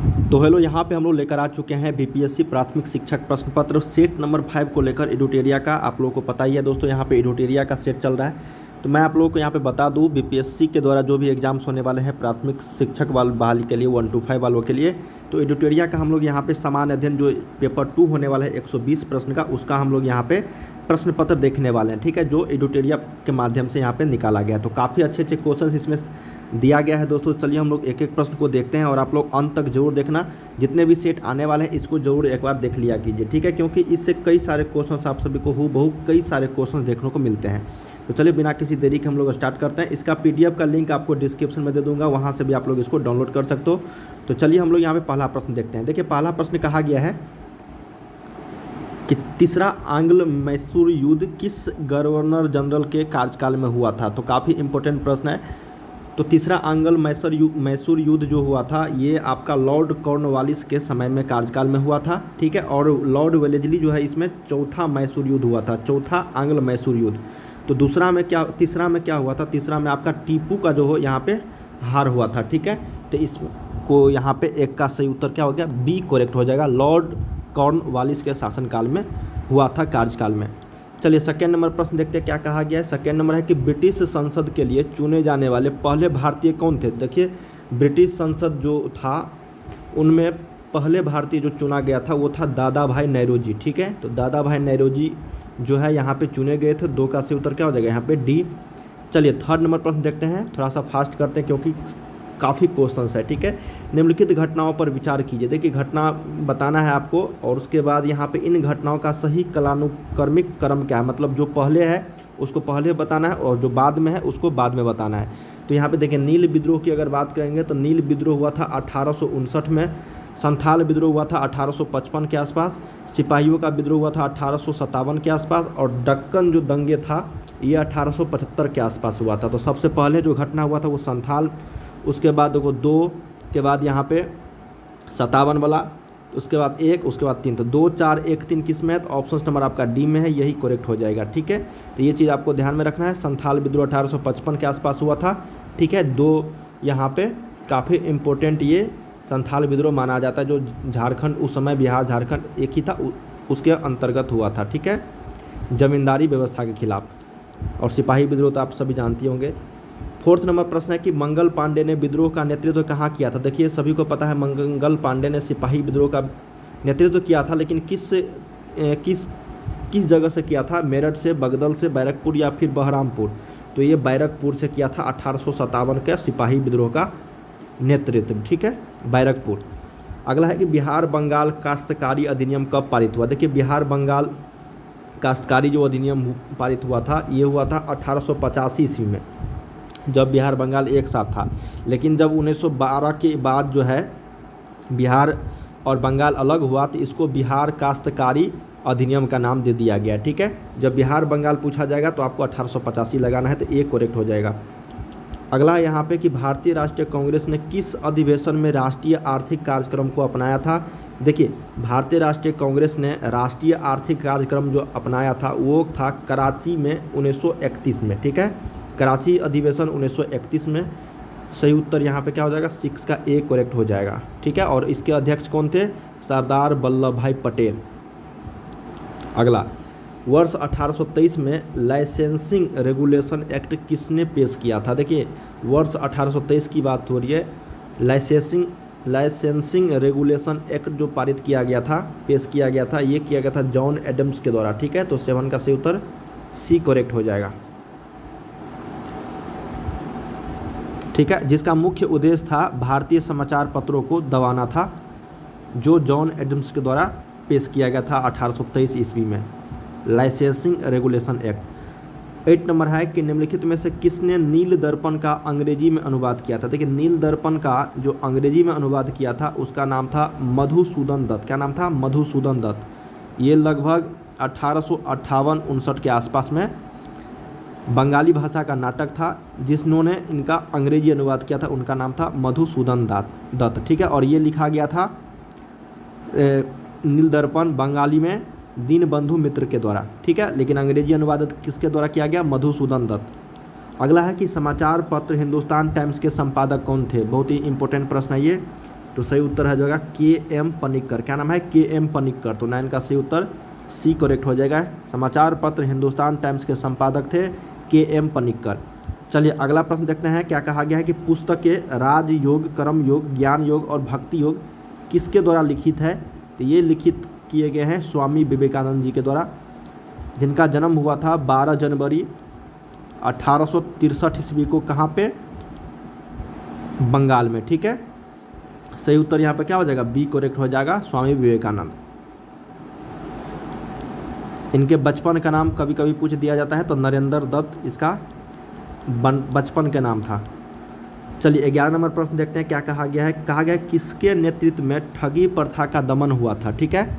तो हेलो, यहाँ पे हम लोग लेकर आ चुके हैं बीपीएससी प्राथमिक शिक्षक प्रश्न पत्र सेट नंबर 5 को लेकर एडुटेरिया का। आप लोगों को पता ही है दोस्तों, यहाँ पे एडुटेरिया का सेट चल रहा है। तो मैं आप लोगों को यहाँ पे बता दूँ, बीपीएससी के द्वारा जो भी एग्जाम्स होने वाले हैं प्राथमिक शिक्षक बहाली के लिए 1 to 5 वालों के लिए, तो एडुटेरिया का हम लोग यहाँ पे सामान्य अध्ययन जो पेपर 2 होने वाला है 120 प्रश्न का, उसका हम लोग यहाँ पे प्रश्न पत्र देखने वाले हैं। ठीक है, जो एडुटेरिया के माध्यम से यहाँ पे निकाला गया। तो काफ़ी अच्छे अच्छे क्वेश्चन इसमें दिया गया है दोस्तों। चलिए हम लोग एक एक प्रश्न को देखते हैं और आप लोग अंत तक जरूर देखना। जितने भी सेट आने वाले हैं इसको जरूर एक बार देख लिया कीजिए, ठीक है, क्योंकि इससे कई सारे क्वेश्चंस आप सभी को हूबहू कई सारे क्वेश्चंस देखने को मिलते हैं। तो चलिए बिना किसी देरी के हम लोग स्टार्ट करते हैं। इसका पीडीएफ का लिंक आपको डिस्क्रिप्शन में दे दूंगा, वहाँ से भी आप लोग इसको डाउनलोड कर सकते हो। तो चलिए हम लोग यहाँ पे पहला प्रश्न देखते हैं। देखिए पहला प्रश्न कहा गया है कि तीसरा आंग्ल मैसूर युद्ध किस गवर्नर जनरल के कार्यकाल में हुआ था। तो काफ़ी इंपॉर्टेंट प्रश्न है। तो तीसरा आंग्ल मैसूर युद्ध जो हुआ था ये आपका लॉर्ड कॉर्नवालिस के समय में कार्यकाल में हुआ था, ठीक है। और लॉर्ड वेलेस्ली जो है इसमें चौथा मैसूर युद्ध हुआ था, चौथा आंग्ल मैसूर युद्ध। तो तीसरा में क्या हुआ था, तीसरा में आपका टीपू का जो हो यहाँ पे हार हुआ था, ठीक है। तो इसको यहाँ पे एक का सही उत्तर क्या हो गया, बी करेक्ट हो जाएगा। लॉर्ड कॉर्नवालिस के शासनकाल में हुआ था, कार्यकाल में। चलिए सेकेंड नंबर प्रश्न देखते हैं क्या कहा गया है। सेकेंड नंबर है कि ब्रिटिश संसद के लिए चुने जाने वाले पहले भारतीय कौन थे। देखिए ब्रिटिश संसद जो था उनमें पहले भारतीय जो चुना गया था वो था दादा भाई नौरोजी, ठीक है। तो दादा भाई नौरोजी जो है यहाँ पे चुने गए थे। 2 का सही उत्तर क्या हो जाएगा यहाँ पे, डी। चलिए थर्ड नंबर प्रश्न देखते हैं, थोड़ा सा फास्ट करते हैं क्योंकि काफ़ी क्वेश्चंस है, ठीक है। निम्नलिखित घटनाओं पर विचार कीजिए। देखिए घटना बताना है आपको और उसके बाद यहाँ पे इन घटनाओं का सही कालानुक्रमिक क्रम क्या है, मतलब जो पहले है उसको पहले बताना है और जो बाद में है उसको बाद में बताना है। तो यहाँ पे देखिए नील विद्रोह की अगर बात करेंगे तो नील विद्रोह हुआ था 1859 में, संथाल विद्रोह हुआ था 1855 के आसपास, सिपाहियों का विद्रोह हुआ था 1857 के आसपास, और दक्कन जो दंगे था ये 1875 के आसपास हुआ था। तो सबसे पहले जो घटना हुआ था वो संथाल, उसके बाद देखो 2 के बाद यहाँ पे 57 वाला, उसके बाद 1, उसके बाद 3। तो 2, 4, 1, 3 किस में है, तो ऑप्शन नंबर आपका डी में है, यही करेक्ट हो जाएगा, ठीक है। तो ये चीज़ आपको ध्यान में रखना है। संथाल विद्रोह 1855 के आसपास हुआ था, ठीक है। 2 यहाँ पे काफ़ी इम्पोर्टेंट ये संथाल विद्रोह माना जाता है, जो झारखंड उस समय बिहार झारखंड एक ही था उसके अंतर्गत हुआ था, ठीक है, जमींदारी व्यवस्था के खिलाफ। और सिपाही विद्रोह तो आप सभी जानते होंगे। फोर्थ नंबर प्रश्न है कि मंगल पांडे ने विद्रोह का नेतृत्व कहाँ किया था। देखिए सभी को पता है मंगल पांडे ने सिपाही विद्रोह का नेतृत्व किया था, लेकिन किस जगह से किया था, मेरठ से, बगदल से, बैरकपुर या फिर बहरामपुर। तो ये बैरकपुर से किया था 1857 के सिपाही विद्रोह का नेतृत्व, ठीक है, बैरकपुर। अगला है कि बिहार बंगाल काश्तकारी अधिनियम कब पारित हुआ। देखिए बिहार बंगाल काश्तकारी जो अधिनियम पारित हुआ था ये हुआ था 1885 ईस्वी में, जब बिहार बंगाल एक साथ था। लेकिन जब 1912 के बाद जो है बिहार और बंगाल अलग हुआ तो इसको बिहार काश्तकारी अधिनियम का नाम दे दिया गया, ठीक है। जब बिहार बंगाल पूछा जाएगा तो आपको 1885 लगाना है, तो ये करेक्ट हो जाएगा। अगला यहाँ पे कि भारतीय राष्ट्रीय कांग्रेस ने किस अधिवेशन में राष्ट्रीय आर्थिक कार्यक्रम को अपनाया था। देखिए भारतीय राष्ट्रीय कांग्रेस ने राष्ट्रीय आर्थिक कार्यक्रम जो अपनाया था वो था कराची में 1931 में, ठीक है, कराची अधिवेशन 1931 में। सही उत्तर यहाँ पे क्या हो जाएगा, 6 का ए करेक्ट हो जाएगा, ठीक है। और इसके अध्यक्ष कौन थे, सरदार वल्लभ भाई पटेल। अगला, वर्ष 1823 में लाइसेंसिंग रेगुलेशन एक्ट किसने पेश किया था। देखिए वर्ष 1823 की बात हो रही है। लाइसेंसिंग रेगुलेशन एक्ट जो पारित किया गया था, पेश किया गया था, ये किया गया था जॉन एडम्स के द्वारा, ठीक है। तो 7 का सही उत्तर सी करेक्ट हो जाएगा, ठीक है, जिसका मुख्य उद्देश्य था भारतीय समाचार पत्रों को दबाना था, जो जॉन एडम्स के द्वारा पेश किया गया था 1823 ईस्वी में, लाइसेंसिंग रेगुलेशन एक्ट। 8 नंबर है कि निम्नलिखित में से किसने नील दर्पण का अंग्रेजी में अनुवाद किया था। देखिए नील दर्पण का जो अंग्रेजी में अनुवाद किया था उसका नाम था मधुसूदन दत्त। क्या नाम था, मधुसूदन दत्त। ये लगभग 1858-59 के आसपास में बंगाली भाषा का नाटक था जिन्होंने इनका अंग्रेजी अनुवाद किया था, उनका नाम था मधुसूदन दत्त, ठीक है। और ये लिखा गया था नील दर्पण बंगाली में दीनबंधु मित्र के द्वारा, ठीक है, लेकिन अंग्रेजी अनुवाद किसके द्वारा किया गया, मधुसूदन दत्त। अगला है कि समाचार पत्र हिंदुस्तान टाइम्स के संपादक कौन थे। बहुत ही इंपॉर्टेंट प्रश्न है ये। तो सही उत्तर है जाएगा के एम पनिक्कर। क्या नाम है? के एम पनिक्कर। तो 9 का सही उत्तर सी करेक्ट हो जाएगा। समाचार पत्र हिंदुस्तान टाइम्स के संपादक थे के एम पनिक्कर। चलिए अगला प्रश्न देखते हैं। क्या कहा गया है कि पुस्तकें राजयोग, कर्म योग, ज्ञान योग और भक्ति योग किसके द्वारा लिखित है? तो ये लिखित किए गए हैं स्वामी विवेकानंद जी के द्वारा, जिनका जन्म हुआ था 12 जनवरी 1863 ईस्वी को। कहाँ पे? बंगाल में। ठीक है, सही उत्तर यहाँ पे क्या हो जाएगा? बी करेक्ट हो जाएगा, स्वामी विवेकानंद। इनके बचपन का नाम कभी कभी पूछ दिया जाता है, तो नरेंद्र दत्त इसका बचपन के नाम था। चलिए 11 नंबर प्रश्न देखते हैं। क्या कहा गया है? कहा गया है किसके नेतृत्व में ठगी प्रथा का दमन हुआ था? ठीक है,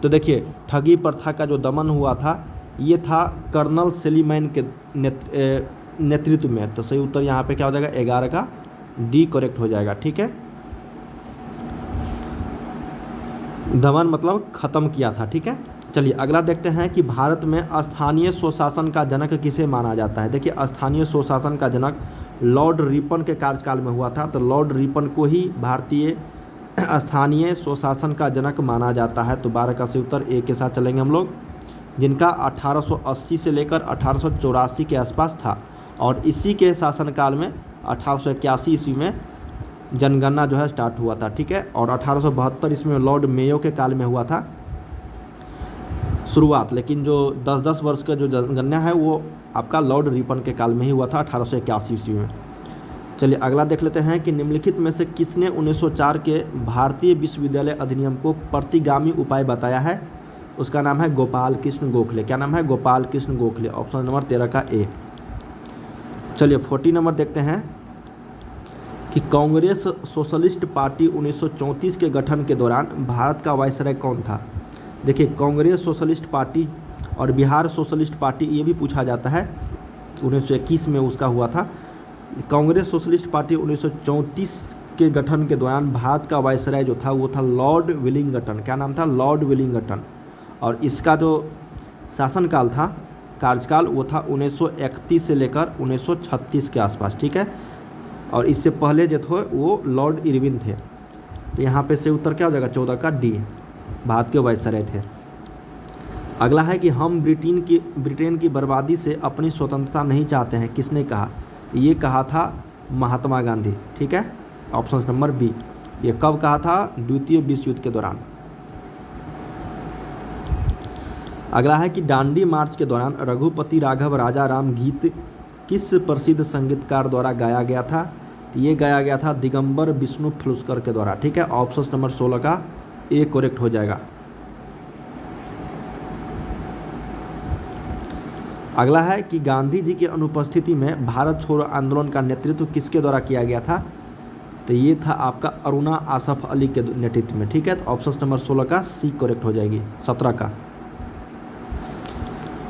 तो देखिए ठगी प्रथा का जो दमन हुआ था ये था कर्नल सेलीमैन के नेतृत्व में। तो सही उत्तर यहाँ पे क्या हो जाएगा? 11 का डी करेक्ट हो जाएगा। ठीक है, दमन मतलब खत्म किया था। ठीक है, चलिए अगला देखते हैं कि भारत में स्थानीय स्वशासन का जनक किसे माना जाता है? देखिए स्थानीय स्वशासन का जनक लॉर्ड रिपन के कार्यकाल में हुआ था, तो लॉर्ड रिपन को ही भारतीय स्थानीय स्वशासन का जनक माना जाता है। तो 12 का सही उत्तर ए के साथ चलेंगे हम लोग, जिनका 1880 से लेकर 1884 के आसपास था, और इसी के शासनकाल में 1881 ईस्वी में जनगणना जो है स्टार्ट हुआ था। ठीक है, और 1872 ईस्वी में लॉर्ड मेयो के काल में हुआ था शुरुआत, लेकिन जो 10-10 वर्ष का जो जनगणना है वो आपका लॉर्ड रिपन के काल में ही हुआ था 1881 ईस्वी में। चलिए अगला देख लेते हैं कि निम्नलिखित में से किसने 1904 के भारतीय विश्वविद्यालय अधिनियम को प्रतिगामी उपाय बताया है? उसका नाम है गोपाल कृष्ण गोखले। क्या नाम है? गोपाल कृष्ण गोखले। ऑप्शन नंबर 13 का ए। चलिए 40 नंबर देखते हैं कि कांग्रेस सोशलिस्ट पार्टी 1934 के गठन के दौरान भारत का वायसराय कौन था? देखिए कांग्रेस सोशलिस्ट पार्टी और बिहार सोशलिस्ट पार्टी ये भी पूछा जाता है, 1921 में उसका हुआ था। कांग्रेस सोशलिस्ट पार्टी 1934 के गठन के दौरान भारत का वायसराय जो था वो था लॉर्ड विलिंगटन। क्या नाम था? Lord Willingdon. और इसका जो शासनकाल था, कार्यकाल, वो था 1931 से लेकर 1936 के आसपास। ठीक है, और इससे पहले जो थे वो लॉर्ड इरविन थे। तो यहाँ पे से उत्तर क्या हो जाएगा? 14 का डी, भारत के वायसराय थे। अगला है कि हम ब्रिटेन की बर्बादी से अपनी स्वतंत्रता नहीं चाहते हैं, किसने कहा? ये कहा था महात्मा गांधी। ठीक है, ऑप्शन नंबर बी। ये कब कहा था? द्वितीय विश्व युद्ध के दौरान। अगला है कि दांडी मार्च के दौरान रघुपति राघव राजा राम गीत किस प्रसिद्ध संगीतकार द्वारा गाया गया था? ये गाया गया था दिगंबर विष्णु फुलस्कर के द्वारा। ठीक है, ऑप्शन नंबर 16 का ए करेक्ट हो जाएगा। अगला है कि गांधी जी की अनुपस्थिति में भारत छोड़ो आंदोलन का नेतृत्व किसके द्वारा किया गया था? तो ये था आपका अरुणा आसफ अली के नेतृत्व में। ठीक है, तो ऑप्शन नंबर 16 का सी करेक्ट हो जाएगी। 17 का।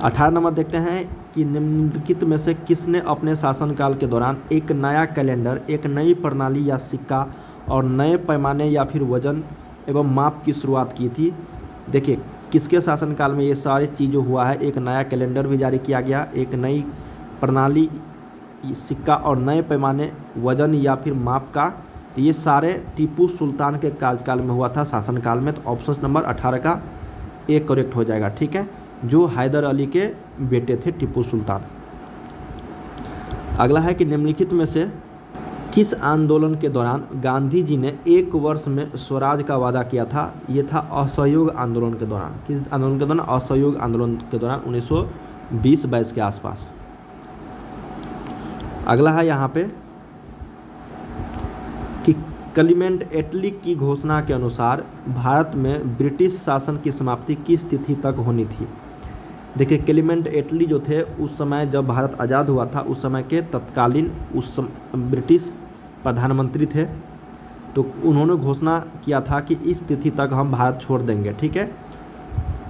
18 नंबर देखते हैं कि निम्नलिखित में से किसने अपने शासनकाल के दौरान एक नया कैलेंडर, एक नई प्रणाली या सिक्का और नए पैमाने या फिर वजन एवं माप की शुरुआत की थी? देखिए किसके शासनकाल में ये सारी चीज़ें हुआ है? एक नया कैलेंडर भी जारी किया गया, एक नई प्रणाली, सिक्का और नए पैमाने, वजन या फिर माप का। तो ये सारे टीपू सुल्तान के कार्यकाल में हुआ था, शासनकाल में। तो ऑप्शन नंबर 18 का ए करेक्ट हो जाएगा। ठीक है, जो हैदर अली के बेटे थे टीपू सुल्तान। अगला है कि निम्नलिखित में से किस आंदोलन के दौरान गांधी जी ने 1 वर्ष में स्वराज का वादा किया था? ये था असहयोग आंदोलन के दौरान। किस आंदोलन के दौरान? असहयोग आंदोलन के दौरान 1920-22 के आसपास। अगला है यहाँ पे कि क्लीमेंट एटली की घोषणा के अनुसार भारत में ब्रिटिश शासन की समाप्ति किस तिथि तक होनी थी? देखिए क्लीमेंट एटली जो थे उस समय जब भारत आज़ाद हुआ था उस समय के तत्कालीन ब्रिटिश प्रधानमंत्री थे। तो उन्होंने घोषणा किया था कि इस तिथि तक हम भारत छोड़ देंगे। ठीक है,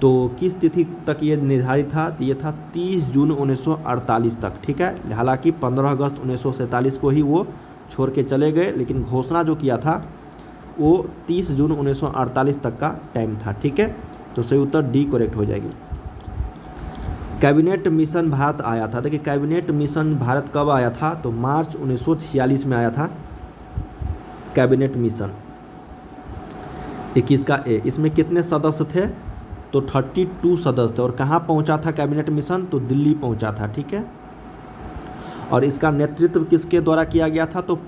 तो किस तिथि तक ये निर्धारित था? तो ये था 30 जून 1948 तक। ठीक है, हालांकि 15 अगस्त 1947 को ही वो छोड़ के चले गए, लेकिन घोषणा जो किया था वो 30 जून 1948 तक का टाइम था। ठीक है, तो सही उत्तर डी करेक्ट हो जाएगी। कैबिनेट मिशन भारत आया था। देखिए कैबिनेट मिशन भारत कब आया था? तो मार्च 1946 में आया था कैबिनेट मिशन। 21 का ए। इसमें कितने सदस्य थे? तो 32 सदस्य थे। और कहाँ पहुँचा था कैबिनेट मिशन? तो दिल्ली पहुँचा था, ठीक है। और इसका नेतृत्व किसके द्वारा किया गया था? तो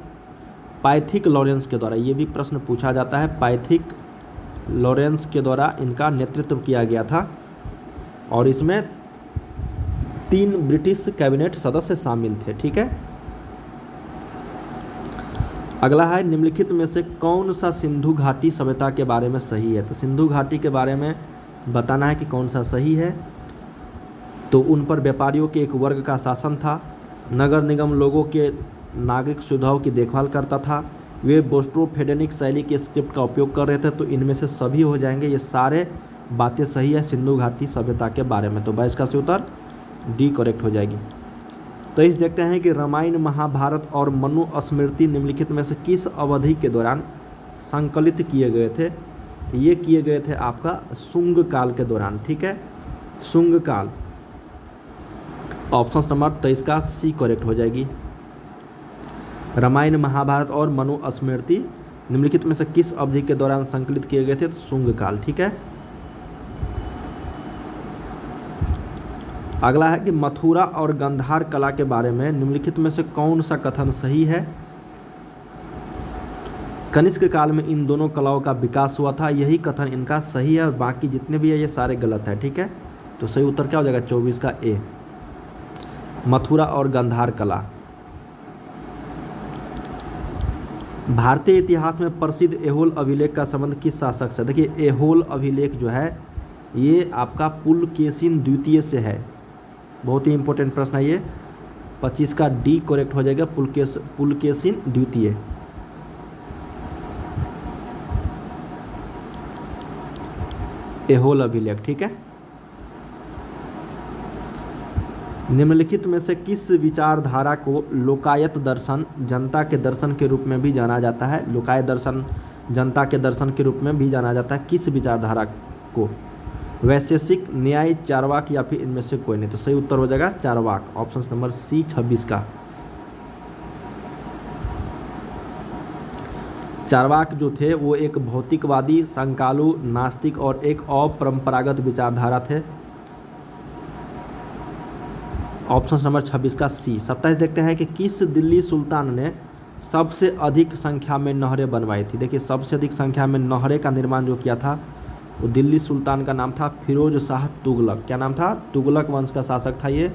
पाइथिक लॉरेंस के द्वारा। ये भी प्रश्न पूछा जाता है, पाइथिक लॉरेंस के द्वारा इनका नेतृत्व किया गया था। और इसमें 3 ब्रिटिश कैबिनेट सदस्य शामिल थे, ठीक है। अगला है, निम्नलिखित में से कौन सा सिंधु घाटी सभ्यता के बारे में सही है? तो सिंधु घाटी के बारे में बताना है कि कौन सा सही है। तो उन पर व्यापारियों के एक वर्ग का शासन था, नगर निगम लोगों के नागरिक सुविधाओं की देखभाल करता था, वे बोस्ट्रोफेडेनिक शैली के स्क्रिप्ट का उपयोग कर रहे थे। तो इनमें से सभी हो जाएंगे, ये सारे बातें सही है सिंधु घाटी सभ्यता के बारे में। तो 22 का सही उत्तर डी करेक्ट हो जाएगी। तो इस देखते हैं कि रामायण, महाभारत और मनु स्मृति निम्नलिखित में से किस अवधि के दौरान संकलित किए गए थे? ये किए गए थे आपका शुंग काल के दौरान, ठीक है, शुंग काल। ऑप्शन नंबर 23 का सी करेक्ट हो जाएगी। रामायण, महाभारत और मनु स्मृति निम्नलिखित में से किस अवधि के दौरान संकलित किए गए थे? तो शुंग काल, ठीक है। अगला है कि मथुरा और गांधार कला के बारे में निम्नलिखित में से कौन सा कथन सही है? कनिष्क काल में इन दोनों कलाओं का विकास हुआ था, यही कथन इनका सही है और बाकी जितने भी है ये सारे गलत है, ठीक है। तो सही उत्तर क्या हो जाएगा? 24 का ए, मथुरा और गांधार कला। भारतीय इतिहास में प्रसिद्ध ऐहोल अभिलेख का संबंध किस शासक से? देखिए ऐहोल अभिलेख जो है ये आपका पुलकेशिन द्वितीय से है। बहुत ही इंपॉर्टेंट प्रश्न है ये। 25 का डी करेक्ट हो जाएगा, पुलकेशिन द्वितीय। ऐहोल अभिलेख, ठीक है। निम्नलिखित में से किस विचारधारा को लोकायत दर्शन, जनता के दर्शन के रूप में भी जाना जाता है? लोकायत दर्शन जनता के दर्शन के रूप में भी जाना जाता है। किस विचारधारा को? वैशेषिक, न्याय, चारवाक या फिर इनमें से कोई नहीं। तो सही उत्तर हो जाएगा चारवाक, ऑप्शन नंबर सी 26 का। चारवाक जो थे वो एक भौतिकवादी, संकालु, नास्तिक और एक अपरंपरागत विचारधारा थे। ऑप्शन नंबर 26 का सी। 27 देखते हैं कि किस दिल्ली सुल्तान ने सबसे अधिक संख्या में नहरें बनवाई थी? देखिए सबसे अधिक संख्या में नहरें का निर्माण जो किया था वो दिल्ली सुल्तान का नाम था फिरोज शाह तुगलक। क्या नाम था? तुगलक वंश का शासक था ये,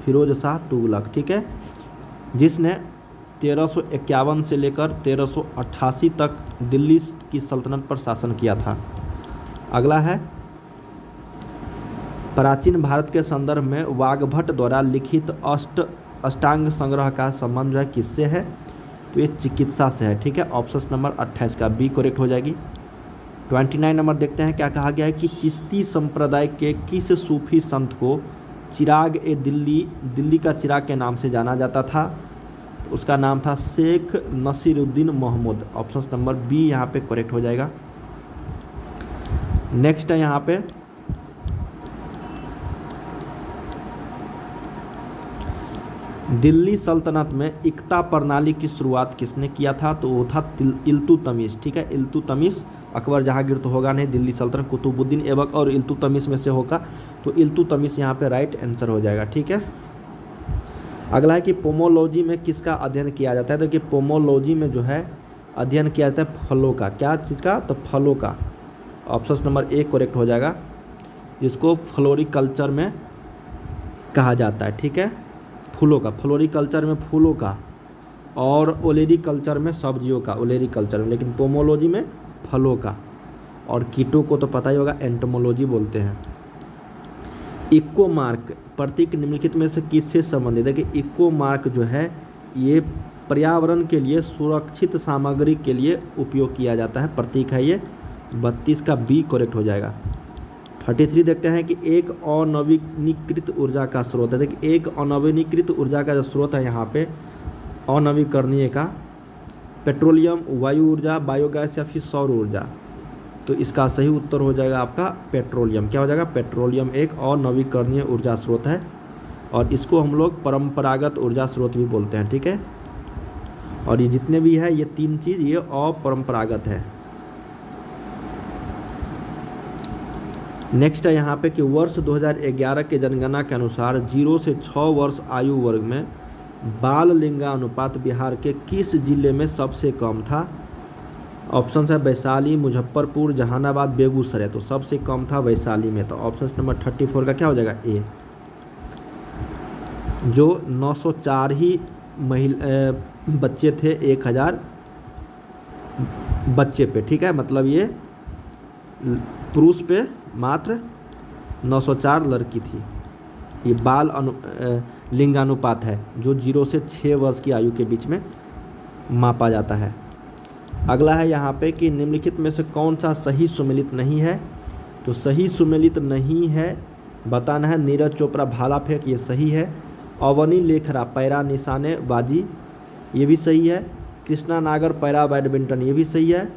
फिरोज शाह तुगलक, ठीक है, जिसने 1351 से लेकर 1388 तक दिल्ली की सल्तनत पर शासन किया था। अगला है, प्राचीन भारत के संदर्भ में वाग्भट द्वारा लिखित अष्टांग संग्रह का संबंध जो है किससे है? तो ये चिकित्सा से है, ठीक है। ऑप्शन नंबर 28 का बी करेक्ट हो जाएगी। 29 नंबर देखते हैं क्या कहा गया है कि चिश्ती संप्रदाय के किस सूफी संत को चिराग ए दिल्ली का चिराग के नाम से जाना जाता था? तो उसका नाम था Sheikh Nasiruddin Mohammad. Option number B यहाँ पे करेक्ट हो जाएगा। नेक्स्ट है यहाँ पे दिल्ली सल्तनत में इक्ता प्रणाली की शुरुआत किसने किया था? तो वो था इल्तुतमिश, ठीक है, इल्तुतमिश। अकबर जहांगीर तो होगा नहीं, दिल्ली सल्तनत कुतुबुद्दीन ऐबक और इल्तुतमिश में से होगा, तो इल्तुतमिश यहाँ पे राइट आंसर हो जाएगा, ठीक है। अगला है कि पोमोलॉजी में किसका अध्ययन किया जाता है? तो कि पोमोलॉजी में जो है अध्ययन किया जाता है फलों का। क्या चीज़ का? तो फलों का। ऑप्शन नंबर ए करेक्ट हो जाएगा, जिसको फ्लोरिकल्चर में कहा जाता है, ठीक है, फूलों का। फ्लोरिकल्चर में फूलों का और ओलेरीकल्चर में सब्जियों का, ओलेरीकल्चर में, लेकिन पोमोलॉजी में फलों का। और कीटों को तो पता ही होगा, एंटोमोलॉजी बोलते हैं। इको मार्क प्रतीक निम्नलिखित में से किससे संबंधित है? कि इको मार्क जो है ये पर्यावरण के लिए सुरक्षित सामग्री के लिए उपयोग किया जाता है, प्रतीक है ये। 32 का बी करेक्ट हो जाएगा। 33 देखते हैं कि एक अनवीनीकृत ऊर्जा का स्रोत है। देखिए एक अनवीनीकृत ऊर्जा का जो स्रोत है यहाँ पे अनवीकरणीय का, पेट्रोलियम, वायु ऊर्जा, बायोगैस या फिर सौर ऊर्जा। तो इसका सही उत्तर हो जाएगा आपका पेट्रोलियम। क्या हो जाएगा? पेट्रोलियम एक अनवीकरणीय ऊर्जा स्रोत है और इसको हम लोग परंपरागत ऊर्जा स्रोत भी बोलते हैं, ठीक है। और ये जितने भी है ये तीन चीज़ ये अपरंपरागत है। नेक्स्ट है यहाँ पे कि वर्ष 2011 के जनगणना के अनुसार 0 से 6 वर्ष आयु वर्ग में बाल लिंगानुपात बिहार के किस जिले में सबसे कम था? ऑप्शन है वैशाली, मुजफ्फरपुर, जहानाबाद, बेगूसराय। तो सबसे कम था वैशाली में। तो ऑप्शन नंबर 34 का क्या हो जाएगा? ए। जो 904 ही बच्चे थे 1000 बच्चे पे, ठीक है, मतलब ये पुरुष पे मात्र 904 लड़की थी। ये बाल लिंगानुपात है जो 0 से 6 वर्ष की आयु के बीच में मापा जाता है। अगला है यहाँ पे कि निम्नलिखित में से कौन सा सही सुमेलित नहीं है? तो सही सुमेलित नहीं है बताना है नीरज चोपड़ा भाला फेंक, ये सही है। अवनी लेखरा पैरा निशानेबाजी, ये भी सही है। कृष्णा नागर पैरा बैडमिंटन, ये भी सही है।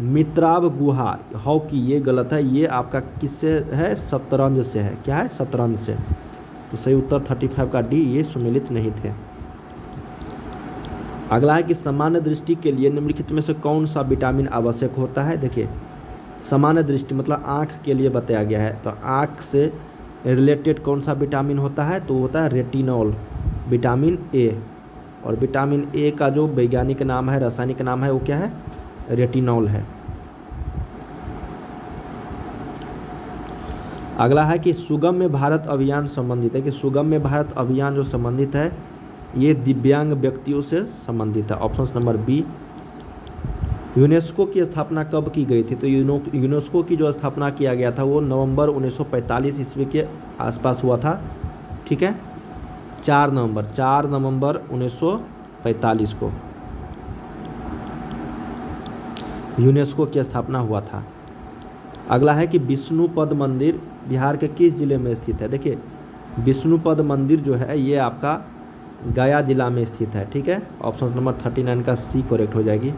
मित्राव गुहा हॉकी, ये गलत है। ये आपका किससे है? शतरंज से है। क्या है? शतरंज से। तो सही उत्तर 35 का डी, ये सुमेलित नहीं थे। अगला है कि सामान्य दृष्टि के लिए निम्नलिखित में से कौन सा विटामिन आवश्यक होता है? देखिए, सामान्य दृष्टि मतलब आँख के लिए बताया गया है। तो आँख से रिलेटेड कौन सा विटामिन होता है? तो होता है रेटिनॉल, विटामिन ए। और विटामिन ए का जो वैज्ञानिक नाम है, रासायनिक नाम है, वो क्या है? रेटिनॉल है। अगला है कि सुगम्य भारत अभियान संबंधित है कि सुगम्य भारत अभियान जो संबंधित है ये दिव्यांग व्यक्तियों से संबंधित है। Option number B. यूनेस्को की स्थापना कब की गई थी? तो यूनेस्को की जो स्थापना किया गया था वो नवंबर 1945 ईस्वी के आसपास हुआ था, ठीक है। 4 नवंबर 1945 को यूनेस्को की स्थापना हुआ था। अगला है कि विष्णुपद मंदिर बिहार के किस जिले में स्थित है? देखिए, विष्णुपद मंदिर जो है ये आपका गया जिला में स्थित है, ठीक है। ऑप्शन नंबर 39 का सी करेक्ट हो जाएगी।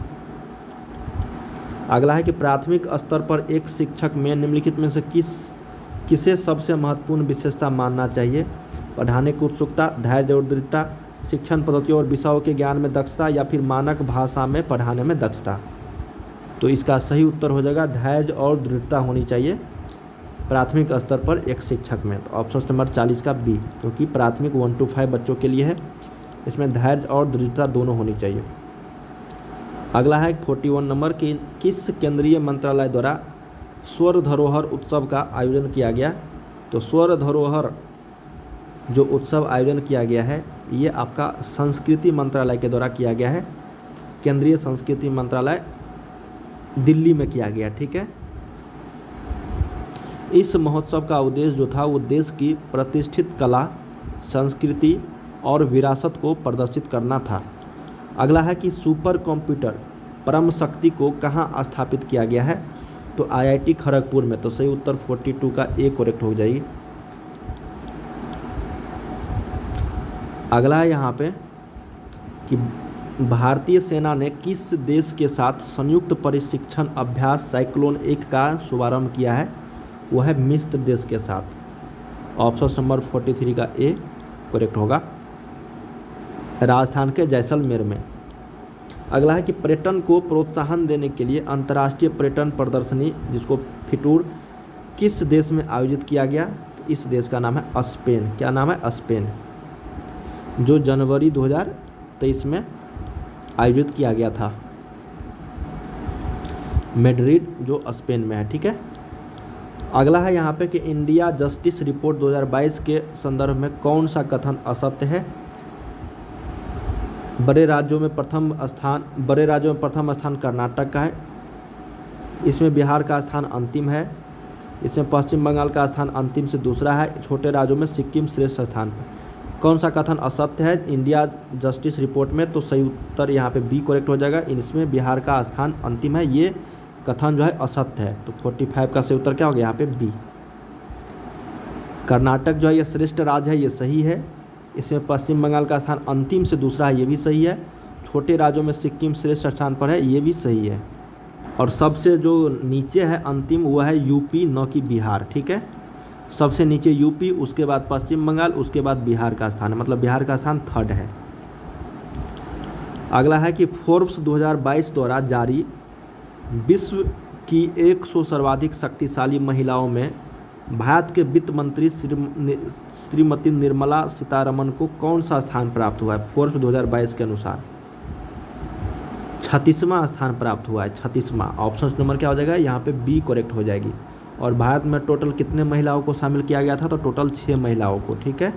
अगला है कि प्राथमिक स्तर पर एक शिक्षक में निम्नलिखित में से किसे सबसे महत्वपूर्ण विशेषता मानना चाहिए? पढ़ाने की उत्सुकता, धैर्य और दृढ़ता, शिक्षण पद्धतियों और विषयों के ज्ञान में दक्षता, या फिर मानक भाषा में पढ़ाने में दक्षता। तो इसका सही उत्तर हो जाएगा धैर्य और दृढ़ता होनी चाहिए प्राथमिक स्तर पर एक शिक्षक में। तो ऑप्शन नंबर 40 का बी, क्योंकि प्राथमिक 1 to 5 बच्चों के लिए है, इसमें धैर्य और दृढ़ता दोनों होनी चाहिए। अगला है 41 नंबर कि किस केंद्रीय मंत्रालय द्वारा स्वर धरोहर उत्सव का आयोजन किया गया? तो स्वर धरोहर जो उत्सव आयोजन किया गया है ये आपका संस्कृति मंत्रालय के द्वारा किया गया है। केंद्रीय संस्कृति मंत्रालय दिल्ली में किया गया, ठीक है। इस महोत्सव का उद्देश्य जो था वो देश की प्रतिष्ठित कला, संस्कृति और विरासत को प्रदर्शित करना था। अगला है कि सुपर कंप्यूटर परम शक्ति को कहाँ स्थापित किया गया है? तो IIT खड़गपुर में। तो सही उत्तर 42 का ए करेक्ट हो जाएगी। अगला है यहाँ पे कि भारतीय सेना ने किस देश के साथ संयुक्त प्रशिक्षण अभ्यास साइक्लोन 1 का शुभारंभ किया है? वो है मिस्र देश के साथ। ऑप्शन नंबर 43 का ए करेक्ट होगा, राजस्थान के जैसलमेर में। अगला है कि पर्यटन को प्रोत्साहन देने के लिए अंतर्राष्ट्रीय पर्यटन प्रदर्शनी जिसको फिटूर किस देश में आयोजित किया गया? तो इस देश का नाम है स्पेन। क्या नाम है? स्पेन, जो जनवरी 2023 में आयोजित किया गया था। मैड्रिड जो स्पेन में है, ठीक है। अगला है यहाँ पे कि इंडिया जस्टिस रिपोर्ट 2022 के संदर्भ में कौन सा कथन असत्य है? बड़े राज्यों में प्रथम स्थान कर्नाटक का है, इसमें बिहार का स्थान अंतिम है, इसमें पश्चिम बंगाल का स्थान अंतिम से दूसरा है, छोटे राज्यों में सिक्किम श्रेष्ठ स्थान पर। कौन सा कथन असत्य है इंडिया जस्टिस रिपोर्ट में? तो सही उत्तर यहाँ पे बी करेक्ट हो जाएगा, इसमें बिहार का स्थान अंतिम है, ये कथन जो है असत्य है। तो 45 का सही उत्तर क्या हो गया यहाँ पे? बी। कर्नाटक जो है ये श्रेष्ठ राज्य है, ये सही है। इसमें पश्चिम बंगाल का स्थान अंतिम से दूसरा है, ये भी सही है। छोटे राज्यों में सिक्किम श्रेष्ठ स्थान पर है, ये भी सही है। और सबसे जो नीचे है अंतिम वो है यूपी, न कि बिहार, ठीक है। सबसे नीचे यूपी, उसके बाद पश्चिम बंगाल, उसके बाद बिहार का स्थान है, मतलब बिहार का स्थान 3rd है। अगला है कि फोर्ब्स 2022 द्वारा जारी विश्व की 100 सर्वाधिक शक्तिशाली महिलाओं में भारत के वित्त मंत्री श्रीमती निर्मला सीतारमण को कौन सा स्थान प्राप्त हुआ है फोर्ब्स 2022 के अनुसार? 36वां स्थान प्राप्त हुआ है, 36वां। ऑप्शन नंबर क्या हो जाएगा यहाँ पे? बी करेक्ट हो जाएगी। और भारत में टोटल कितने महिलाओं को शामिल किया गया था? तो टोटल 6 महिलाओं को, ठीक है।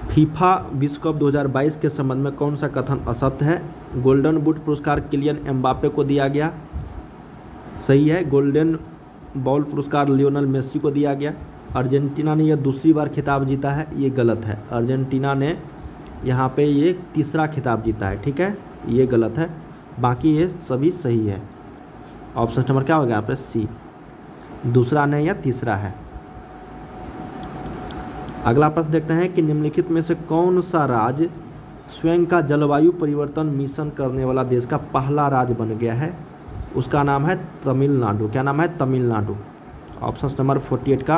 फीफा विश्व कप 2022 के संबंध में कौन सा कथन असत्य है? गोल्डन बूट पुरस्कार किलियन एम्बापे को दिया गया, सही है। गोल्डन बॉल पुरस्कार लियोनेल मेसी को दिया गया। अर्जेंटीना ने यह दूसरी बार खिताब जीता है, ये गलत है। अर्जेंटीना ने यहाँ पे ये तीसरा खिताब जीता है, ठीक है, ये गलत है। बाकी ये सभी सही है। ऑप्शन नंबर क्या होगा यहाँ पे? सी, दूसरा नहीं या तीसरा है। अगला प्रश्न देखते हैं कि निम्नलिखित में से कौन सा राज्य स्वयं का जलवायु परिवर्तन मिशन करने वाला देश का पहला राज्य बन गया है? उसका नाम है तमिलनाडु। क्या नाम है? तमिलनाडु। ऑप्शन नंबर 48 का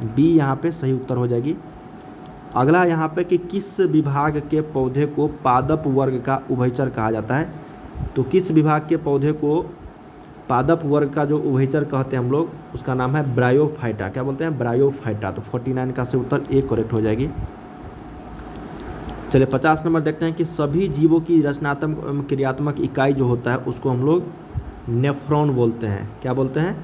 बी यहाँ पे सही उत्तर हो जाएगी। अगला यहाँ पे कि किस विभाग के पौधे को पादप वर्ग का उभयचर कहा जाता है? तो किस विभाग के पौधे को पादप वर्ग का जो उभयचर कहते हैं हम लोग, उसका नाम है ब्रायोफाइटा। क्या बोलते हैं? ब्रायोफाइटा। तो 49 का से उत्तर ए करेक्ट हो जाएगी। चलिए 50 नंबर देखते हैं कि सभी जीवों की रचनात्मक एवं क्रियात्मक इकाई जो होता है उसको हम लोग नेफ्रॉन बोलते हैं। क्या बोलते हैं?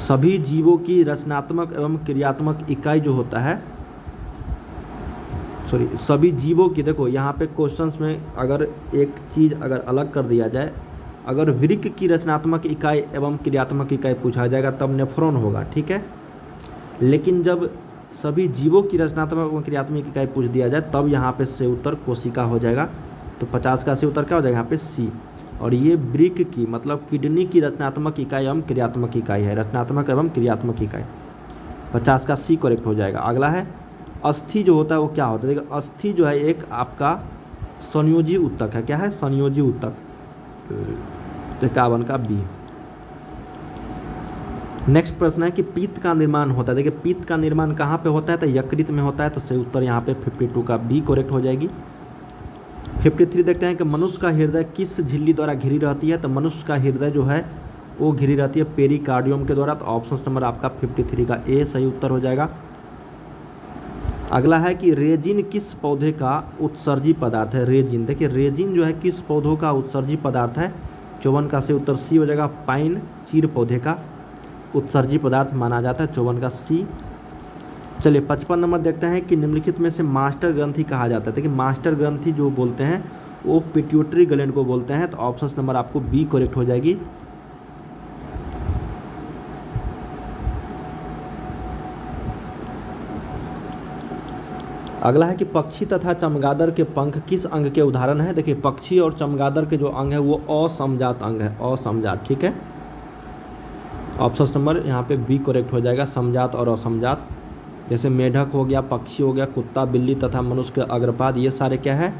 सभी जीवों की रचनात्मक एवं क्रियात्मक इकाई जो होता है, सभी जीवों की, देखो यहाँ पे क्वेश्चंस में अगर एक चीज़ अगर अलग कर दिया जाए, अगर वृक्क की रचनात्मक इकाई एवं क्रियात्मक इकाई पूछा जाएगा तब नेफ्रॉन होगा, ठीक है। लेकिन जब सभी जीवों की रचनात्मक एवं क्रियात्मक इकाई पूछ दिया जाए तब यहाँ पे से उत्तर कोशिका हो जाएगा। तो 50 का से उत्तर क्या हो जाएगा यहाँ पे? सी। और ये वृक्क की मतलब किडनी की रचनात्मक इकाई एवं क्रियात्मक इकाई है, रचनात्मक एवं क्रियात्मक इकाई। 50 का सी करेक्ट हो जाएगा। अगला है अस्थि जो होता है वो क्या होता है? देखिए अस्थि जो है एक आपका संयोजी ऊतक है। क्या है? संयोजी ऊतक। 51 का बी। नेक्स्ट प्रश्न है कि पित्त का निर्माण होता है। देखिए पित्त का निर्माण कहाँ पे होता है? तो यकृत में होता है। तो सही उत्तर यहाँ पे 52 का बी करेक्ट हो जाएगी। 53 देखते हैं कि मनुष्य का हृदय किस झिल्ली द्वारा घिरी रहती है? तो मनुष्य का हृदय जो है वो घिरी रहती है पेरिकार्डियम के द्वारा। तो ऑप्शन नंबर आपका 53 का ए सही उत्तर हो जाएगा। अगला है कि रेजिन किस पौधे का उत्सर्जी पदार्थ है? रेजिन, देखिए रेजिन जो है किस पौधों का उत्सर्जी पदार्थ है? 54 का से उत्तर सी हो जाएगा। पाइन चीड़ पौधे का उत्सर्जी पदार्थ माना जाता है। 54 का सी। चलिए 55 नंबर देखते हैं कि निम्नलिखित में से मास्टर ग्रंथि कहा जाता है। देखिए मास्टर ग्रंथि जो बोलते हैं वो पिट्यूटरी ग्लैंड को बोलते हैं। तो ऑप्शन नंबर आपको बी करेक्ट हो जाएगी। अगला है कि पक्षी तथा चमगादड़ के पंख किस अंग के उदाहरण है? देखिए पक्षी और चमगादड़ के जो अंग है वो असमजात अंग है, असमजात, ठीक है। ऑप्शन नंबर यहाँ पे बी करेक्ट हो जाएगा, समजात और असमजात। जैसे मेढक हो गया, पक्षी हो गया, कुत्ता, बिल्ली तथा मनुष्य के अग्रपाद, ये सारे क्या है?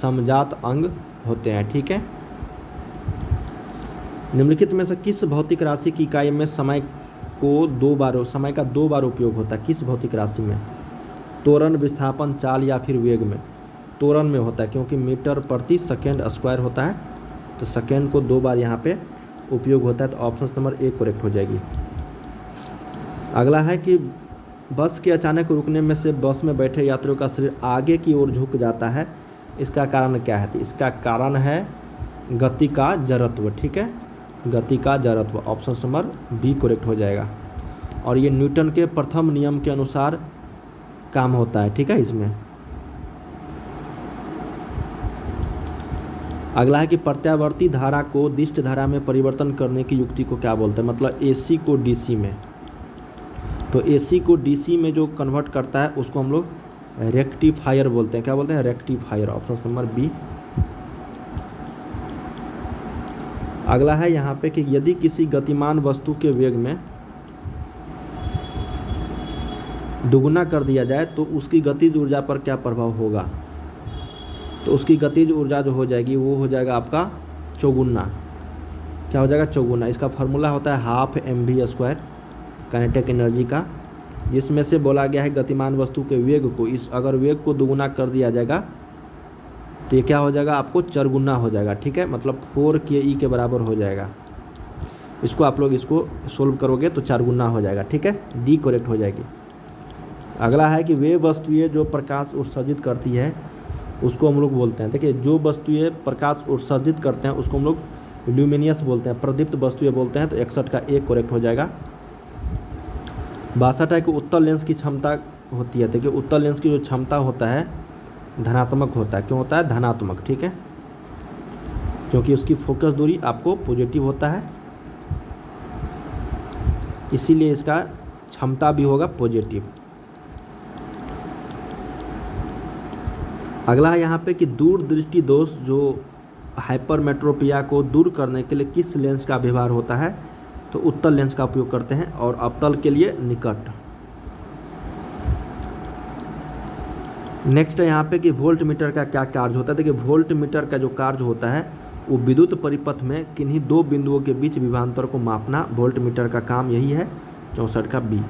समजात अंग होते हैं, ठीक है। निम्नलिखित में से किस भौतिक राशि की इकाई में समय का 2 बार उपयोग होता है? किस भौतिक राशि में? त्वरण, विस्थापन, चाल या फिर वेग में? त्वरण में होता है क्योंकि मीटर प्रति सेकेंड स्क्वायर होता है। तो सेकेंड को 2 बार यहाँ पे उपयोग होता है। तो ऑप्शन नंबर ए करेक्ट हो जाएगी। अगला है कि बस के अचानक रुकने में से बस में बैठे यात्रियों का शरीर आगे की ओर झुक जाता है, इसका कारण क्या है? तो इसका कारण है गति का जड़त्व, ठीक है, गति का जड़त्व। ऑप्शन नंबर बी करेक्ट हो जाएगा। और ये न्यूटन के प्रथम नियम के अनुसार काम होता है, ठीक है। इसमें अगला है कि प्रत्यावर्ती धारा को दिष्ट धारा में परिवर्तन करने की युक्ति को क्या बोलते हैं? मतलब एसी को डीसी में। तो एसी को डीसी में जो कन्वर्ट करता है उसको हम लोग रेक्टिफायर बोलते हैं। क्या बोलते हैं? रेक्टिफायर। Option number B. अगला है यहाँ पे कि यदि किसी गतिमान वस्तु के वेग में दुगुना कर दिया जाए तो उसकी गतिज ऊर्जा पर क्या प्रभाव होगा? तो उसकी गतिज ऊर्जा जो हो जाएगी वो हो जाएगा आपका चौगुना। क्या हो जाएगा? चौगुना। इसका फार्मूला होता है ½ mv² काइनेटिक एनर्जी का, जिसमें से बोला गया है गतिमान वस्तु के वेग को अगर वेग को दुगुना कर दिया जाएगा तो ये क्या हो जाएगा, आपको चरगुना हो जाएगा, ठीक है, मतलब 4KE के बराबर हो जाएगा। इसको आप लोग इसको सोल्व करोगे तो 4 गुना हो जाएगा, ठीक है, डी करेक्ट हो जाएगी। अगला है कि वे वस्तुएं जो प्रकाश उत्सर्जित करती है उसको हम लोग बोलते हैं, देखिए जो वस्तुएं प्रकाश उत्सर्जित करते हैं उसको हम लोग ल्यूमिनियस बोलते हैं, प्रदीप्त वस्तुएं बोलते हैं, तो 61 का ए करेक्ट हो जाएगा। 62 है कि उत्तल लेंस की क्षमता होती है, देखिए उत्तल लेंस की जो क्षमता होता है धनात्मक होता है, क्यों होता है धनात्मक, ठीक है, क्योंकि उसकी फोकस दूरी आपको पॉजिटिव होता है, इसीलिए इसका क्षमता भी होगा पॉजिटिव। अगला है यहाँ पे कि दूरदृष्टि दोष जो हाइपरमेट्रोपिया को दूर करने के लिए किस लेंस का व्यवहार होता है, तो उत्तल लेंस का उपयोग करते हैं, और अवतल के लिए निकट। नेक्स्ट है यहाँ पे कि वोल्ट मीटर का क्या कार्य होता है, देखिए वोल्ट मीटर का जो कार्य होता है वो विद्युत परिपथ में किन्हीं दो बिंदुओं के बीच विभवांतर को मापना, वोल्ट मीटर का काम यही है। 64 का बी।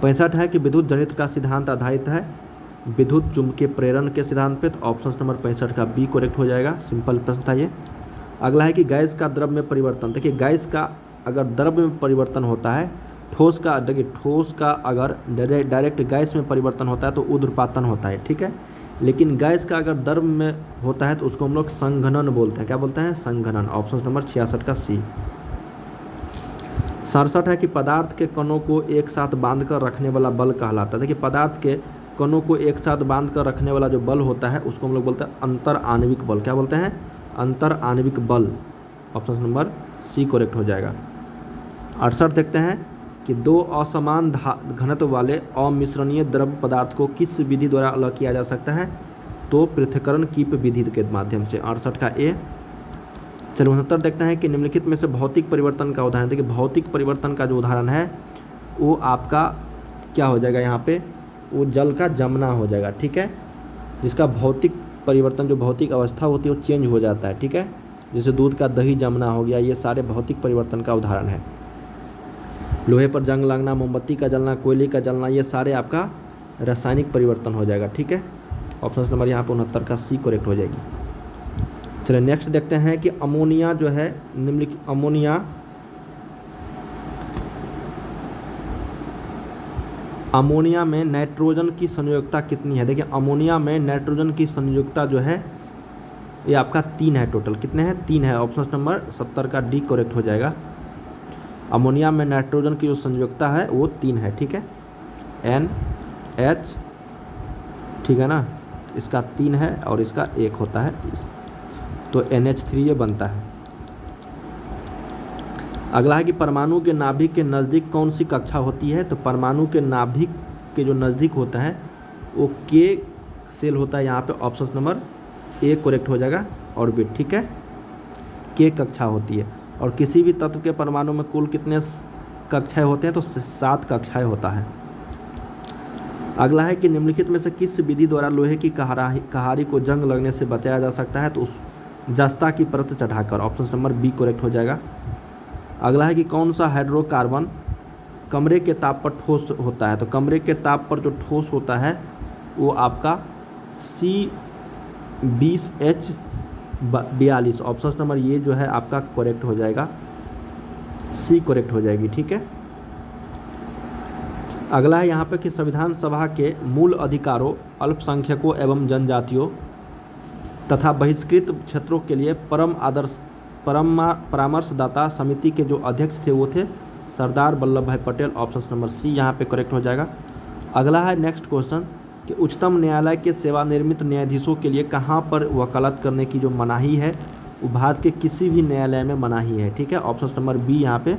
65 है कि विद्युत जनित्र का सिद्धांत आधारित है विद्युत चुंबकीय प्रेरण के सिद्धांत पे, तो ऑप्शन नंबर 65 का बी करेक्ट हो जाएगा, सिंपल प्रश्न था ये। अगला है कि गैस का द्रव में परिवर्तन, देखिए गैस का अगर द्रव में परिवर्तन होता है, ठोस का, देखिए ठोस का अगर डायरेक्ट गैस में परिवर्तन होता है तो ऊर्ध्वपातन होता है, ठीक है, लेकिन गैस का अगर द्रव में होता है तो उसको हम लोग संघनन बोलते हैं, क्या बोलते हैं संघनन, ऑप्शन नंबर 66 का सी। 67 है कि पदार्थ के कणों को एक साथ बांधकर रखने वाला बल कहलाता है, देखिए पदार्थ के कणों को एक साथ बांधकर रखने वाला जो बल होता है उसको हम लोग बोलते हैं अंतर आणविक बल, क्या बोलते हैं अंतर आणविक बल, ऑप्शन नंबर सी करेक्ट हो जाएगा। 68 देखते हैं कि दो असमान घनत्व वाले अमिश्रणीय द्रव पदार्थ को किस विधि द्वारा अलग किया जा सकता है, तो पृथक्करण कीप विधि के माध्यम से, 68 का ए। चलिए 69 देखते हैं कि निम्नलिखित में से भौतिक परिवर्तन का उदाहरण, देखिए भौतिक परिवर्तन का जो उदाहरण है वो आपका क्या हो जाएगा, यहाँ पे वो जल का जमना हो जाएगा, ठीक है, जिसका भौतिक परिवर्तन जो भौतिक अवस्था होती है वो चेंज हो जाता है, ठीक है, जैसे दूध का दही जमना हो गया, ये सारे भौतिक परिवर्तन का उदाहरण है। लोहे पर जंग लगना, मोमबत्ती का जलना, कोयले का जलना, ये सारे आपका रासायनिक परिवर्तन हो जाएगा, ठीक है, ऑप्शन नंबर यहाँ पर 69 का सी करेक्ट हो जाएगी। चलिए नेक्स्ट देखते हैं कि अमोनिया जो है निम्नलिखित अमोनिया में नाइट्रोजन की संयोजकता कितनी है, देखिए अमोनिया में नाइट्रोजन की संयोजकता जो है ये आपका 3 है, टोटल कितने हैं 3 है, ऑप्शन नंबर 70 का डी करेक्ट हो जाएगा। अमोनिया में नाइट्रोजन की जो संयोजकता है वो 3 है, ठीक है, NH, ठीक है ना, इसका 3 है और इसका 1 होता है, तो NH3 ये बनता है। अगला है कि परमाणु के नाभिक के नज़दीक कौन सी कक्षा होती है, तो परमाणु के नाभिक के जो नज़दीक होता है वो के सेल होता है, यहाँ पे ऑप्शन नंबर ए करेक्ट हो जाएगा और बी, ठीक है, के कक्षा होती है। और किसी भी तत्व के परमाणु में कुल कितने कक्षाएं होते हैं, तो 7 कक्षाएं होता है। अगला है कि निम्नलिखित में से किस विधि द्वारा लोहे की कहारी को जंग लगने से बचाया जा सकता है, तो उस जस्ता की परत चढ़ाकर, ऑप्शन नंबर बी करेक्ट हो जाएगा। अगला है कि कौन सा हाइड्रोकार्बन कमरे के ताप पर ठोस होता है, तो कमरे के ताप पर जो ठोस होता है वो आपका C20H42, ऑप्शन नंबर ये जो है आपका करेक्ट हो जाएगा, सी करेक्ट हो जाएगी, ठीक है। अगला है यहाँ पे कि संविधान सभा के मूल अधिकारों, अल्पसंख्यकों एवं जनजातियों तथा बहिष्कृत क्षेत्रों के लिए परामर्शदाता समिति के जो अध्यक्ष थे वो थे सरदार वल्लभ भाई पटेल, ऑप्शन नंबर सी यहाँ पे करेक्ट हो जाएगा। अगला है नेक्स्ट क्वेश्चन कि उच्चतम न्यायालय के सेवानिवृत्त न्यायाधीशों के लिए कहाँ पर वकालत करने की जो मनाही है, वो भारत के किसी भी न्यायालय में मनाही है, ठीक है, ऑप्शन नंबर बी यहाँ पे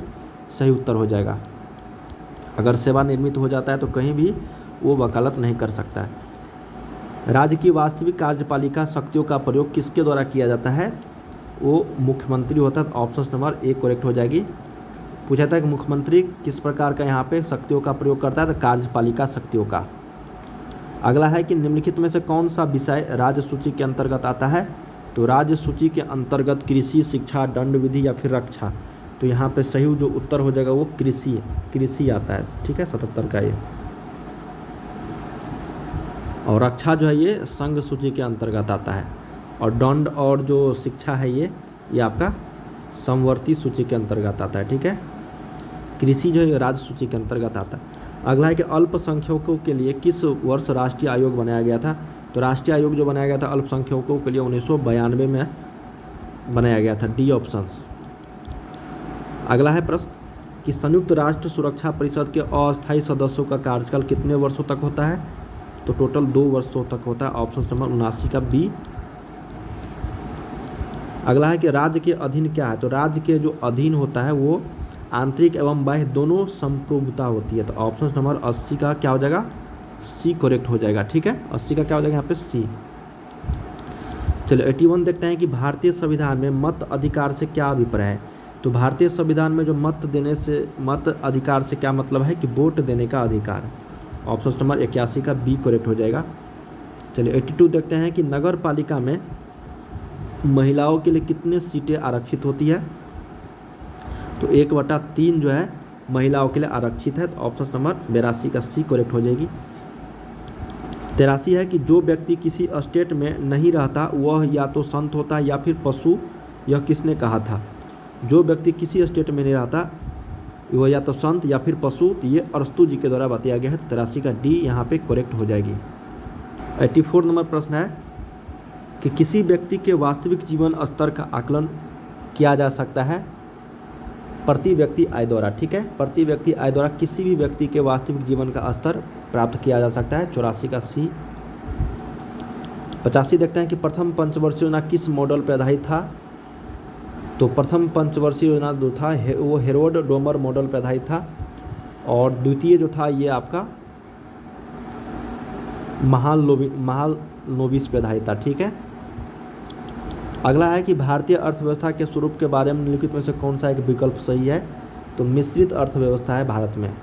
सही उत्तर हो जाएगा। अगर सेवानिवृत्त हो जाता है तो कहीं भी वो वकालत नहीं कर सकता है। राज्य की वास्तविक कार्यपालिका शक्तियों का प्रयोग किसके द्वारा किया जाता है, वो मुख्यमंत्री होता है, ऑप्शन नंबर ए करेक्ट हो जाएगी। पूछा था कि मुख्यमंत्री किस प्रकार का यहाँ पे शक्तियों का प्रयोग करता है, तो कार्यपालिका शक्तियों का। अगला है कि निम्नलिखित में से कौन सा विषय राज्य सूची के अंतर्गत आता है, तो राज्य सूची के अंतर्गत कृषि, शिक्षा, दंड विधि या फिर रक्षा, तो यहाँ पे सही जो उत्तर हो जाएगा वो कृषि आता है, ठीक है, 77 का ये। और रक्षा जो है ये संघ सूची के अंतर्गत आता है। और दंड और जो शिक्षा है ये आपका समवर्ती सूची के अंतर्गत आता है, ठीक है। कृषि जो है राज्य सूची के अंतर्गत आता है। अगला है कि अल्पसंख्यकों के लिए किस वर्ष राष्ट्रीय आयोग बनाया गया था? तो राष्ट्रीय आयोग जो बनाया गया था अल्पसंख्यकों के लिए 1992 में बनाया गया था, डी ऑप्शंस। अगला है प्रश्न कि संयुक्त राष्ट्र सुरक्षा परिषद के अस्थायी सदस्यों का कार्यकाल कितने वर्षों तक होता है? तो टोटल 2 वर्षों तक होता है, ऑप्शन नंबर 79 का बी। अगला है कि राज्य के अधीन क्या है? तो राज्य के जो अधीन होता है वो आंतरिक एवं बाह्य दोनों संप्रभुता होती है, तो ऑप्शन नंबर 80 का क्या हो जाएगा? सी करेक्ट हो जाएगा, ठीक है। 80 का क्या हो जाएगा यहाँ पे? सी। चलो 81 देखते हैं कि भारतीय संविधान में मत अधिकार से क्या अभिप्राय है? तो भारतीय संविधान में जो मत अधिकार से क्या मतलब है कि वोट देने का अधिकार। ऑप्शन नंबर 81 का बी करेक्ट हो जाएगा। चलिए 82 देखते हैं कि नगर पालिका में महिलाओं के लिए कितने सीटें आरक्षित होती है? तो 1/3 जो है महिलाओं के लिए आरक्षित है, तो ऑप्शन नंबर 82 का सी करेक्ट हो जाएगी। 83 है कि जो व्यक्ति किसी स्टेट में नहीं रहता वह या तो संत होता है या फिर पशु, यह किसने कहा था? जो व्यक्ति किसी स्टेट में नहीं रहता वह या तो संत या फिर पशु, तो ये अरस्तु जी के द्वारा बताया गया है, 83 का डी यहाँ पे करेक्ट हो जाएगी। 84 नंबर प्रश्न है कि किसी व्यक्ति के वास्तविक जीवन स्तर का आकलन किया जा सकता है प्रति व्यक्ति आय द्वारा, ठीक है। प्रति व्यक्ति आय द्वारा किसी भी व्यक्ति के वास्तविक जीवन का स्तर प्राप्त किया जा सकता है, 84 का सी। 85 देखते हैं कि प्रथम पंचवर्षीय योजना किस मॉडल पर आधारित था? तो प्रथम पंचवर्षीय योजना जो था वो हेरोल्ड डोमर मॉडल पर आधारित था, और द्वितीय जो था ये आपका महालनोबिस पे आधारित था, ठीक है। अगला है कि भारतीय अर्थव्यवस्था के स्वरूप के बारे में निम्नलिखित में से कौन सा एक विकल्प सही है? तो मिश्रित अर्थव्यवस्था है भारत में।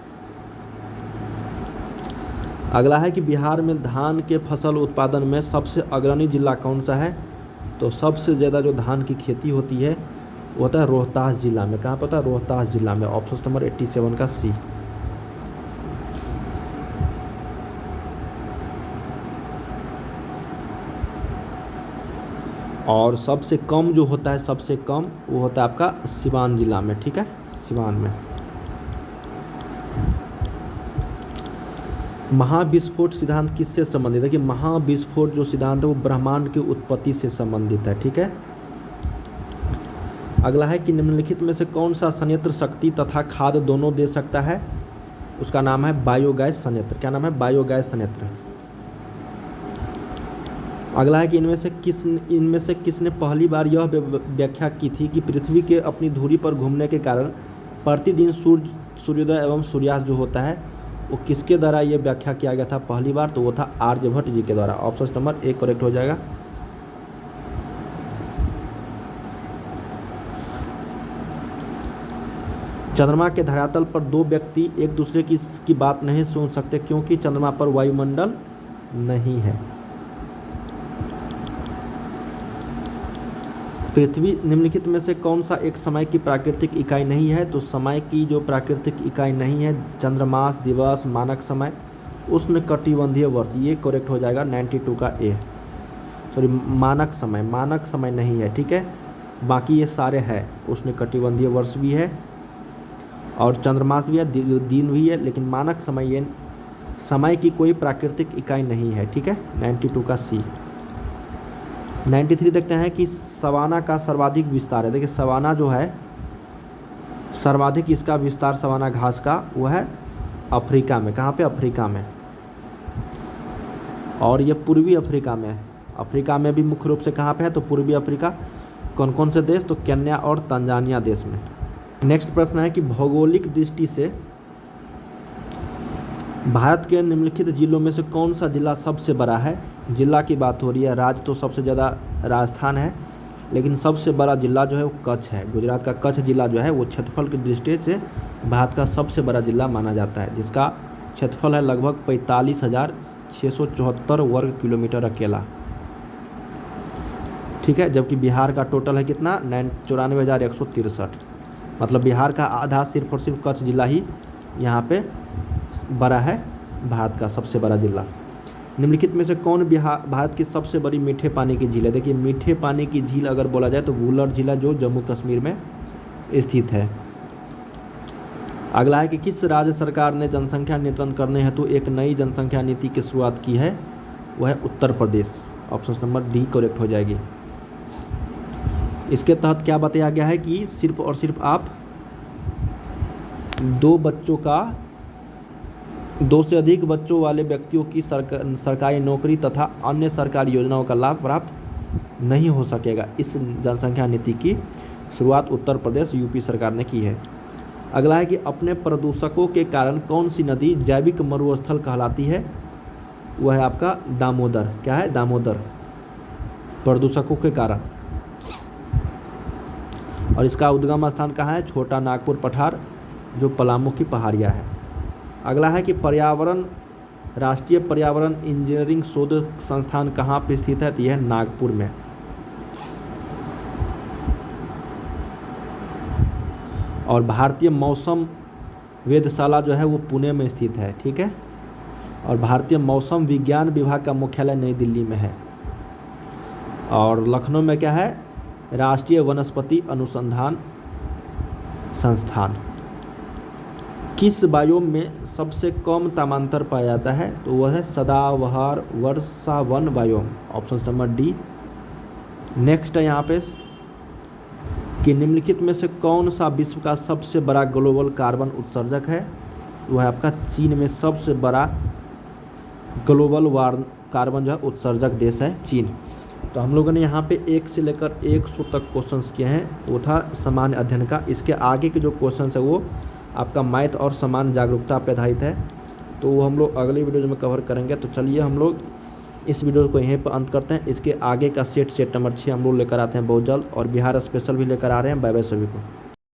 अगला है कि बिहार में धान के फसल उत्पादन में सबसे अग्रणी जिला कौन सा है? तो सबसे ज़्यादा जो धान की खेती होती है वो होता है रोहतास जिला में। कहाँ पर होता है? रोहतास जिला में, ऑप्शन नंबर 87 का सी। और सबसे कम जो होता है, सबसे कम वो होता है आपका सिवान जिला में, ठीक है, सिवान में। महाविस्फोट सिद्धांत किससे संबंधित है? कि महाविस्फोट जो सिद्धांत है वो ब्रह्मांड की उत्पत्ति से संबंधित है, ठीक है। अगला है कि निम्नलिखित में से कौन सा संयंत्र शक्ति तथा खाद्य दोनों दे सकता है? उसका नाम है बायोगैस संयंत्र। क्या नाम है? बायोगैस संयंत्र। अगला है कि इनमें से किसने पहली बार यह व्याख्या की थी कि पृथ्वी के अपनी धुरी पर घूमने के कारण प्रतिदिन सूर्योदय एवं सूर्यास्त जो होता है वो किसके द्वारा ये व्याख्या किया गया था पहली बार? तो वो था आर्यभट्ट जी के द्वारा, ऑप्शन नंबर 1 करेक्ट हो जाएगा। चंद्रमा के धरातल पर 2 व्यक्ति एक दूसरे की बात नहीं सुन सकते क्योंकि चंद्रमा पर वायुमंडल नहीं है। पृथ्वी निम्नलिखित में से कौन सा एक समय की प्राकृतिक इकाई नहीं है? तो समय की जो प्राकृतिक इकाई नहीं है चंद्रमास, दिवस, मानक समय, उष्णकटिबंधीय वर्ष, ये करेक्ट हो जाएगा 92 का ए। सॉरी, मानक समय नहीं है, ठीक है। बाकी ये सारे हैं, उष्णकटिबंधीय वर्ष भी है और चंद्रमास भी है, दिन भी है, लेकिन मानक समय ये समय की कोई प्राकृतिक इकाई नहीं है, ठीक है, 92 का सी। 93 देखते हैं कि सवाना का सर्वाधिक विस्तार है। देखिए सवाना जो है सर्वाधिक इसका विस्तार सवाना घास का वो है अफ्रीका में। कहाँ पे? अफ्रीका में। और ये पूर्वी अफ्रीका में है। अफ्रीका में भी मुख्य रूप से कहाँ पे है? तो पूर्वी अफ्रीका। कौन कौन से देश? तो केन्या और तंजानिया देश में। नेक्स्ट प्रश्न है कि भौगोलिक दृष्टि से भारत के निम्नलिखित जिलों में से कौन सा जिला सबसे बड़ा है? जिला की बात हो रही है, राज्य तो सबसे ज़्यादा राजस्थान है, लेकिन सबसे बड़ा जिला जो है वो कच्छ है। गुजरात का कच्छ जिला जो है वो क्षेत्रफल की दृष्टि से भारत का सबसे बड़ा जिला माना जाता है, जिसका क्षेत्रफल है लगभग 45,674 वर्ग किलोमीटर अकेला, ठीक है। जबकि बिहार का टोटल है कितना? 94,163। मतलब बिहार का आधा सिर्फ और सिर्फ कच्छ जिला ही यहाँ पे बड़ा है, भारत का सबसे बड़ा जिला। निम्नलिखित में से कौन भारत की सबसे बड़ी मीठे पानी की झील है? देखिए मीठे पानी की झील अगर बोला जाए तो वुलर झील है जो जम्मू कश्मीर में स्थित है। अगला है कि किस राज्य सरकार ने जनसंख्या नियंत्रण करने हेतु एक नई जनसंख्या नीति की शुरुआत की है? वह है Uttar Pradesh. Option number D correct हो जाएगी। इसके तहत क्या बताया गया है कि सिर्फ और सिर्फ आप 2 से अधिक बच्चों वाले व्यक्तियों की सरकारी नौकरी तथा अन्य सरकारी योजनाओं का लाभ प्राप्त नहीं हो सकेगा। इस जनसंख्या नीति की शुरुआत उत्तर प्रदेश यूपी सरकार ने की है। अगला है कि अपने प्रदूषकों के कारण कौन सी नदी जैविक मरुस्थल कहलाती है? वह है आपका दामोदर। क्या है? दामोदर, प्रदूषकों के कारण। और इसका उद्गम स्थान कहाँ है? छोटा नागपुर पठार जो पलामू की पहाड़ियाँ है। अगला है कि राष्ट्रीय पर्यावरण इंजीनियरिंग शोध संस्थान कहाँ पर स्थित है? तो यह नागपुर में। और भारतीय मौसम वेधशाला जो है वो पुणे में स्थित है। ठीक है। और भारतीय मौसम विज्ञान विभाग का मुख्यालय नई दिल्ली में है। और लखनऊ में क्या है? राष्ट्रीय वनस्पति अनुसंधान संस्थान। किस बायोम में सबसे कम तापांतर पाया जाता है? तो वह है सदाबहार वर्षावन biome. Option number D. Next है यहाँ पे कि निम्नलिखित में से कौन सा विश्व का सबसे बड़ा ग्लोबल कार्बन उत्सर्जक है? वह है आपका चीन में सबसे बड़ा ग्लोबल कार्बन जो है उत्सर्जक देश है चीन। तो हम लोगों ने यहाँ पे 1 से लेकर 100 तक क्वेश्चंस किए हैं। वो था सामान्य अध्ययन का। इसके आगे के जो क्वेश्चंस है वो आपका मैथ और सामान्य जागरूकता पर आधारित है। तो वो हम लोग अगली वीडियो में कवर करेंगे। तो चलिए हम लोग इस वीडियो को यहीं पर अंत करते हैं। इसके आगे का सेट नंबर 6 हम लोग लेकर आते हैं बहुत जल्द। और बिहार स्पेशल भी लेकर आ रहे हैं। बाय बाय सभी को।